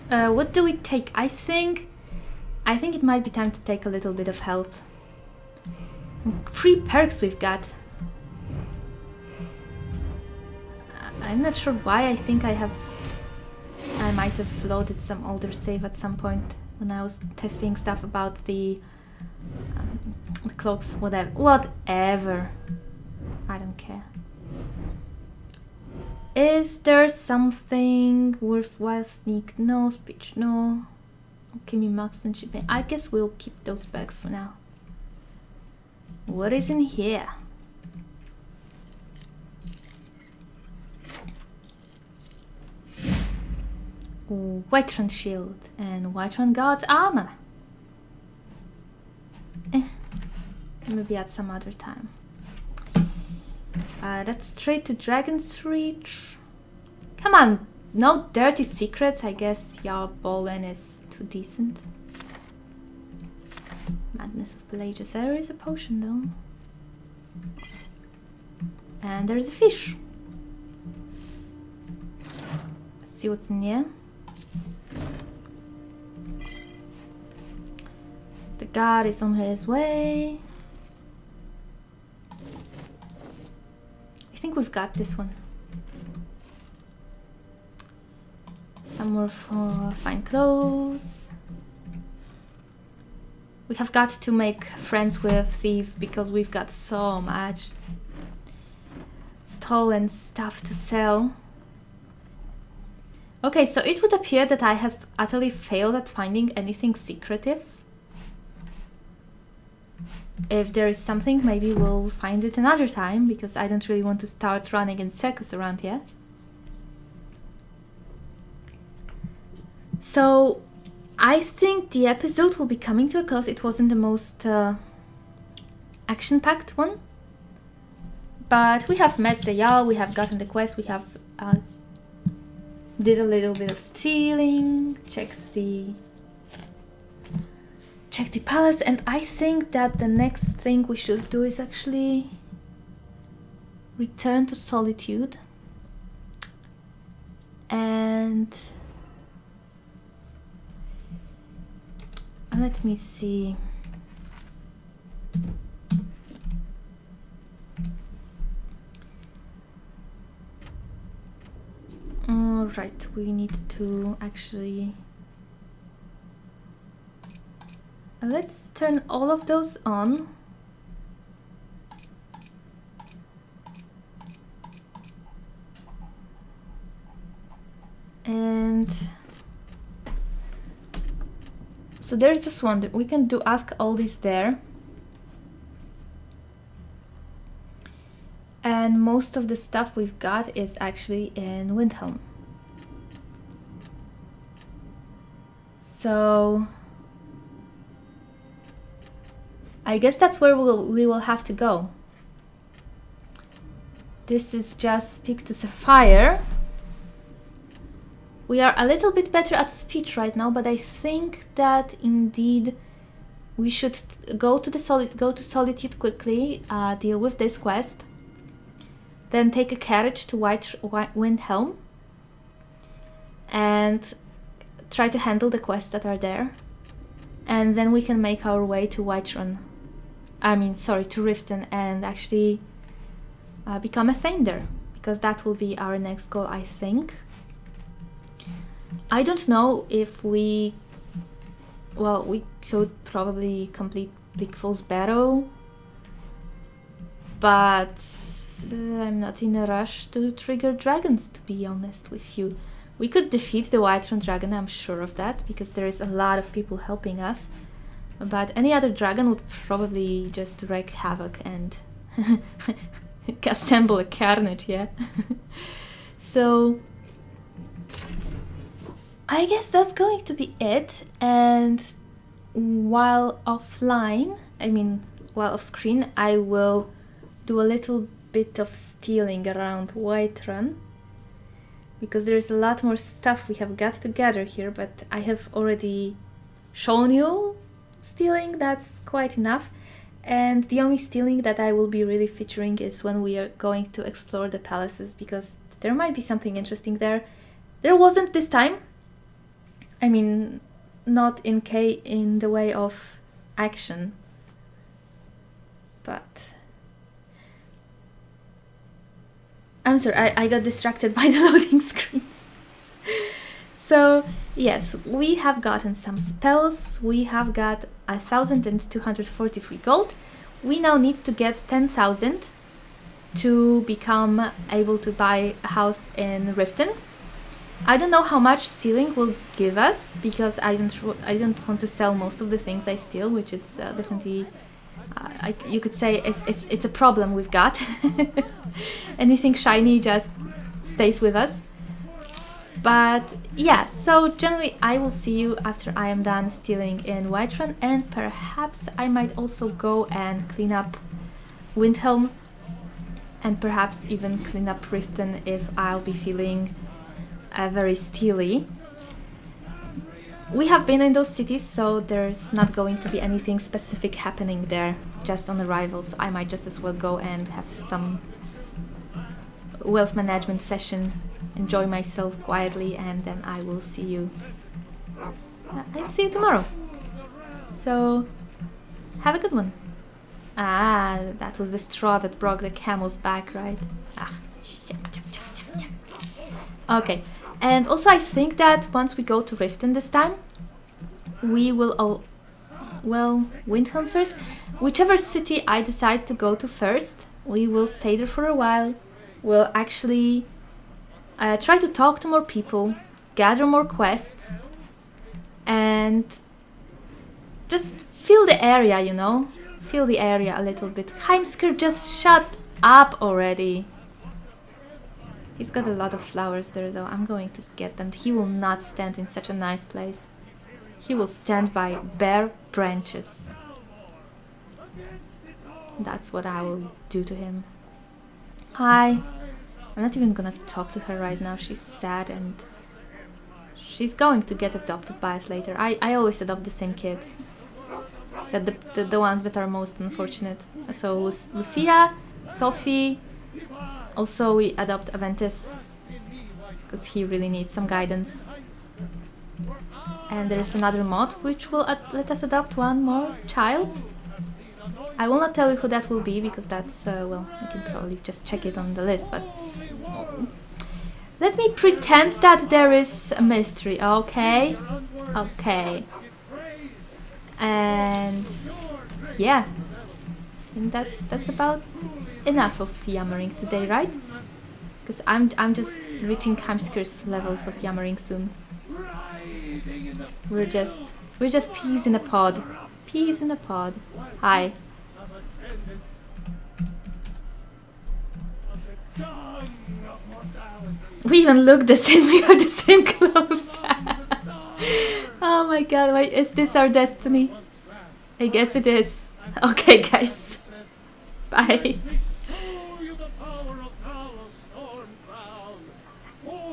What do we take? I think it might be time to take a little bit of health. 3 perks we've got. I'm not sure why. I think I might have loaded some older save at some point when I was testing stuff about the cloaks, whatever. I don't care. Is there something worthwhile? Sneak? No. Speech? No. Give me marksmanship. I guess we'll keep those bags for now. What is in here? Whiterun shield and Whiterun guard's armor. Maybe at some other time. That's straight to Dragonsreach. Come on, no dirty secrets. I guess Jarl Ballin is too decent. Madness of Pelagius. There is a potion though. And there is a fish. Let's see what's in here. The guard is on his way. I think we've got this one. Some more for fine clothes. We have got to make friends with thieves because we've got so much stolen stuff to sell. Okay, so it would appear that I have utterly failed at finding anything secretive. If there is something, maybe we'll find it another time, because I don't really want to start running in circles around here. So, I think the episode will be coming to a close. It wasn't the most action-packed one. But we have met the Jarl, we have gotten the quest, we have did a little bit of stealing, checked the palace, and I think that the next thing we should do is actually return to Solitude and let me see. Right, we need to actually... Let's turn all of those on. And... so there's this one that we can do, ask all this there. And most of the stuff we've got is actually in Windhelm. So I guess that's where we will have to go. This is just speak to Sapphire. We are a little bit better at speech right now, but I think that indeed we should go to Solitude quickly, deal with this quest, then take a carriage to Windhelm and try to handle the quests that are there, and then we can make our way to Whiterun. To Riften, and actually become a Thander, because that will be our next goal, I think. I don't know if we could probably complete Bleakfall's Barrow, but I'm not in a rush to trigger dragons, to be honest with you. We could defeat the Whiterun dragon, I'm sure of that, because there is a lot of people helping us. But any other dragon would probably just wreak havoc and Assemble a carnage, yeah. So I guess that's going to be it. And while offline, while off screen, I will do a little bit of stealing around Whiterun, because there's a lot more stuff we have got to gather here, but I have already shown you stealing. That's quite enough. And the only stealing that I will be really featuring is when we are going to explore the palaces, because there might be something interesting there. There wasn't this time. I mean, not in the way of action, but I'm sorry, I got distracted by the loading screens. So yes, we have gotten some spells. We have got 1,243 gold. We now need to get 10,000 to become able to buy a house in Riften. I don't know how much stealing will give us, because I don't want to sell most of the things I steal, which is definitely, you could say it's a problem we've got. Anything shiny just stays with us. But yeah, so generally I will see you after I am done stealing in Whiterun, and perhaps I might also go and clean up Windhelm, and perhaps even clean up Riften if I'll be feeling very steely. We have been in those cities, so there's not going to be anything specific happening there just on arrival, so I might just as well go and have some wealth management session, enjoy myself quietly, and then I will see you. I'll see you tomorrow. So have a good one. Ah, that was the straw that broke the camel's back, right? Ah, shit. Okay, and also I think that once we go to Riften this time, we will Windhelm first. Whichever city I decide to go to first, we will stay there for a while. We'll actually try to talk to more people, gather more quests, and just feel the area, you know? Feel the area a little bit. Heimskr, just shut up already. He's got a lot of flowers there, though. I'm going to get them. He will not stand in such a nice place. He will stand by bare branches. That's what I will do to him. Hi. I'm not even gonna talk to her right now. She's sad, and she's going to get adopted by us later. I always adopt the same kids. The ones that are most unfortunate. So Lucia, Sophie. Also we adopt Aventus, because he really needs some guidance. And there's another mod which will let us adopt one more child. I will not tell you who that will be, because that's, well, you can probably just check it on the list, but let me pretend that there is a mystery, okay? Okay. And yeah, I think that's about enough of yammering today, right? Because I'm just reaching Heimskir's levels of yammering soon. We're just peas in a pod. Peas in a pod. Hi. We even look the same. We have the same clothes. Oh my god, wait, is this our destiny? I guess it is. Okay, guys. Bye.